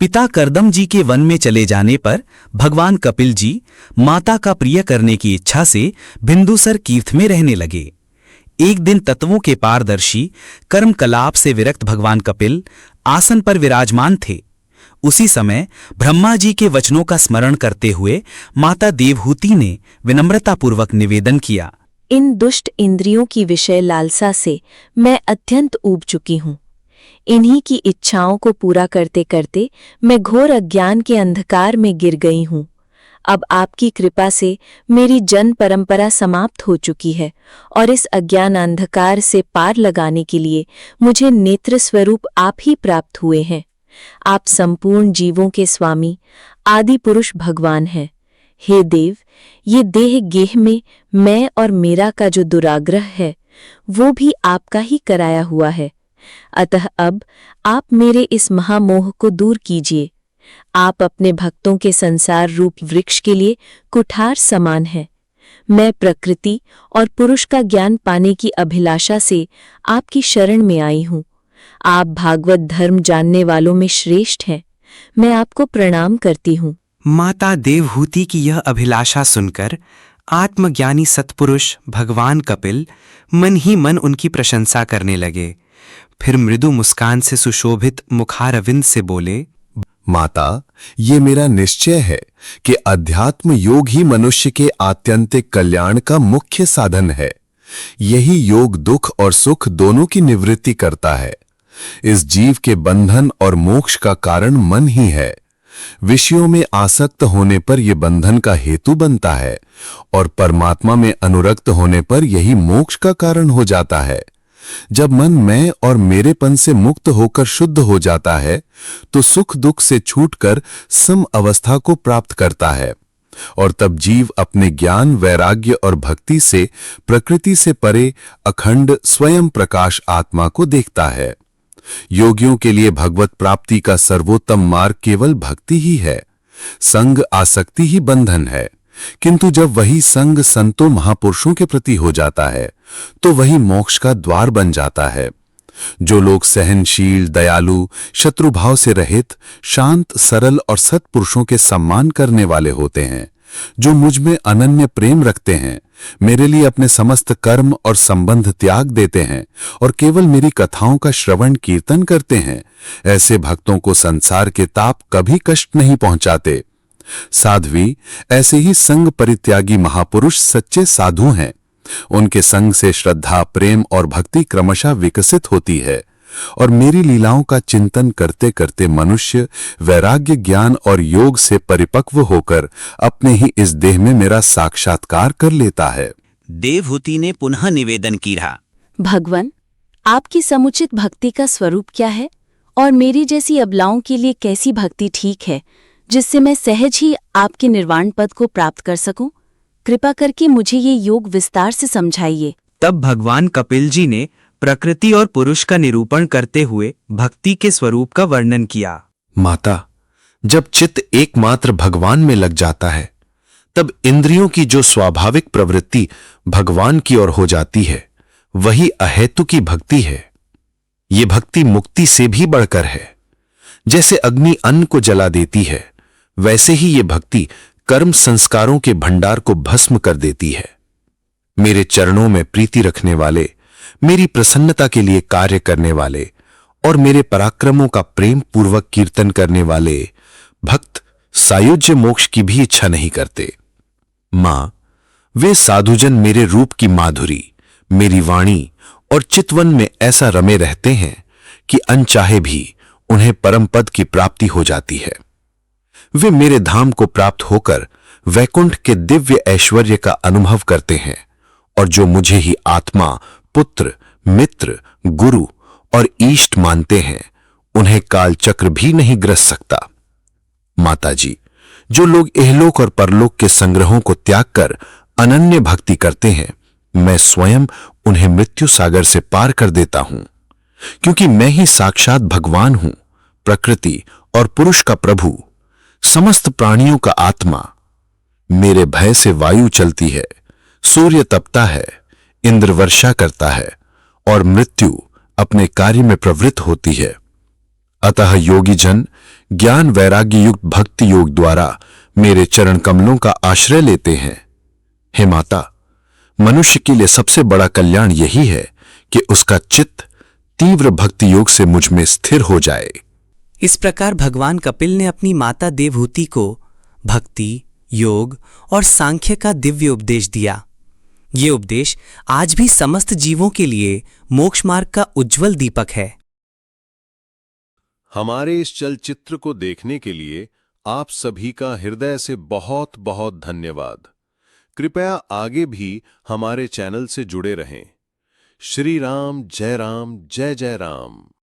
पिता करदम जी के वन में चले जाने पर भगवान कपिल जी माता का प्रिय करने की इच्छा से बिंदुसर तीर्थ में रहने लगे। एक दिन तत्वों के पारदर्शी कर्म कलाप से विरक्त भगवान कपिल आसन पर विराजमान थे। उसी समय ब्रह्मा जी के वचनों का स्मरण करते हुए माता देवहूति ने विनम्रतापूर्वक निवेदन किया, इन दुष्ट इंद्रियों की विषय लालसा से मैं अत्यंत ऊब चुकी हूँ। इन्हीं की इच्छाओं को पूरा करते करते मैं घोर अज्ञान के अंधकार में गिर गई हूँ। अब आपकी कृपा से मेरी जन्म परंपरा समाप्त हो चुकी है और इस अज्ञान अंधकार से पार लगाने के लिए मुझे नेत्र स्वरूप आप ही प्राप्त हुए हैं। आप संपूर्ण जीवों के स्वामी आदि पुरुष भगवान हैं। हे देव, ये देह गेह में मैं और मेरा का जो दुराग्रह है वो भी आपका ही कराया हुआ है। अतः अब आप मेरे इस महामोह को दूर कीजिए। आप अपने भक्तों के संसार रूप वृक्ष के लिए कुठार समान हैं। मैं प्रकृति और पुरुष का ज्ञान पाने की अभिलाषा से आपकी शरण में आई हूँ। आप भागवत धर्म जानने वालों में श्रेष्ठ हैं। मैं आपको प्रणाम करती हूँ। माता देवहूति की यह अभिलाषा सुनकर आत्मज्ञानी सत्पुरुष भगवान कपिल मन ही मन उनकी प्रशंसा करने लगे। फिर मृदु मुस्कान से सुशोभित मुखारविंद से बोले, माता, ये मेरा निश्चय है कि अध्यात्म योग ही मनुष्य के आत्यंतिक कल्याण का मुख्य साधन है। यही योग दुख और सुख दोनों की निवृत्ति करता है। इस जीव के बंधन और मोक्ष का कारण मन ही है। विषयों में आसक्त होने पर यह बंधन का हेतु बनता है और परमात्मा में अनुरक्त होने पर यही मोक्ष का कारण हो जाता है। जब मन मैं और मेरेपन से मुक्त होकर शुद्ध हो जाता है तो सुख दुख से छूटकर सम अवस्था को प्राप्त करता है और तब जीव अपने ज्ञान, वैराग्य और भक्ति से प्रकृति से परे अखंड स्वयं प्रकाश आत्मा को देखता है। योगियों के लिए भगवत प्राप्ति का सर्वोत्तम मार्ग केवल भक्ति ही है। संग आसक्ति ही बंधन है, किंतु जब वही संग संतों महापुरुषों के प्रति हो जाता है तो वही मोक्ष का द्वार बन जाता है। जो लोग सहनशील, दयालु, शत्रुभाव से रहित, शांत, सरल और सत्पुरुषों के सम्मान करने वाले होते हैं, जो मुझ में अनन्य प्रेम रखते हैं, मेरे लिए अपने समस्त कर्म और संबंध त्याग देते हैं और केवल मेरी कथाओं का श्रवण कीर्तन करते हैं, ऐसे भक्तों को संसार के ताप कभी कष्ट नहीं पहुंचाते। साध्वी, ऐसे ही संग परित्यागी महापुरुष सच्चे साधु हैं। उनके संग से श्रद्धा, प्रेम और भक्ति क्रमशः विकसित होती है और मेरी लीलाओं का चिंतन करते करते मनुष्य वैराग्य, ज्ञान और योग से परिपक्व होकर अपने ही इस देह में मेरा साक्षात्कार कर लेता है। देवहूति ने पुनः निवेदन किया, भगवान, आपकी समुचित भक्ति का स्वरूप क्या है और मेरी जैसी अबलाओं के लिए कैसी भक्ति ठीक है जिससे मैं सहज ही आपके निर्वाण पद को प्राप्त कर सकूं? कृपा करके मुझे ये योग विस्तार से समझाइए। तब भगवान कपिल जी ने प्रकृति और पुरुष का निरूपण करते हुए भक्ति के स्वरूप का वर्णन किया। माता, जब चित्त एकमात्र भगवान में लग जाता है तब इंद्रियों की जो स्वाभाविक प्रवृत्ति भगवान की ओर हो जाती है वही अहेतु की भक्ति है। ये भक्ति मुक्ति से भी बढ़कर है। जैसे अग्नि अन्न को जला देती है, वैसे ही ये भक्ति कर्म संस्कारों के भंडार को भस्म कर देती है। मेरे चरणों में प्रीति रखने वाले, मेरी प्रसन्नता के लिए कार्य करने वाले और मेरे पराक्रमों का प्रेम पूर्वक कीर्तन करने वाले भक्त सायुज्य मोक्ष की भी इच्छा नहीं करते। मां, वे साधुजन मेरे रूप की माधुरी, मेरी वाणी और चितवन में ऐसा रमे रहते हैं कि अनचाहे भी उन्हें परम पद की प्राप्ति हो जाती है। वे मेरे धाम को प्राप्त होकर वैकुंठ के दिव्य ऐश्वर्य का अनुभव करते हैं और जो मुझे ही आत्मा, पुत्र, मित्र, गुरु और ईष्ट मानते हैं, उन्हें काल चक्र भी नहीं ग्रस सकता। माताजी, जो लोग इहलोक और परलोक के संग्रहों को त्याग कर अनन्य भक्ति करते हैं, मैं स्वयं उन्हें मृत्यु सागर से पार कर देता हूं, क्योंकि मैं ही साक्षात भगवान हूं, प्रकृति और पुरुष का प्रभु, समस्त प्राणियों का आत्मा। मेरे भय से वायु चलती है, सूर्य तपता है, इंद्र वर्षा करता है और मृत्यु अपने कार्य में प्रवृत्त होती है। अतः योगी जन ज्ञान वैराग्य युक्त भक्ति योग द्वारा मेरे चरण कमलों का आश्रय लेते हैं। हे माता, मनुष्य के लिए सबसे बड़ा कल्याण यही है कि उसका चित्त तीव्र भक्ति योग से मुझ में स्थिर हो जाए। इस प्रकार भगवान कपिल ने अपनी माता देवहूति को भक्ति, योग और सांख्य का दिव्य उपदेश दिया। ये उपदेश आज भी समस्त जीवों के लिए मोक्ष मार्ग का उज्जवल दीपक है। हमारे इस चलचित्र को देखने के लिए आप सभी का हृदय से बहुत बहुत धन्यवाद। कृपया आगे भी हमारे चैनल से जुड़े रहें। श्री राम, जय जय राम।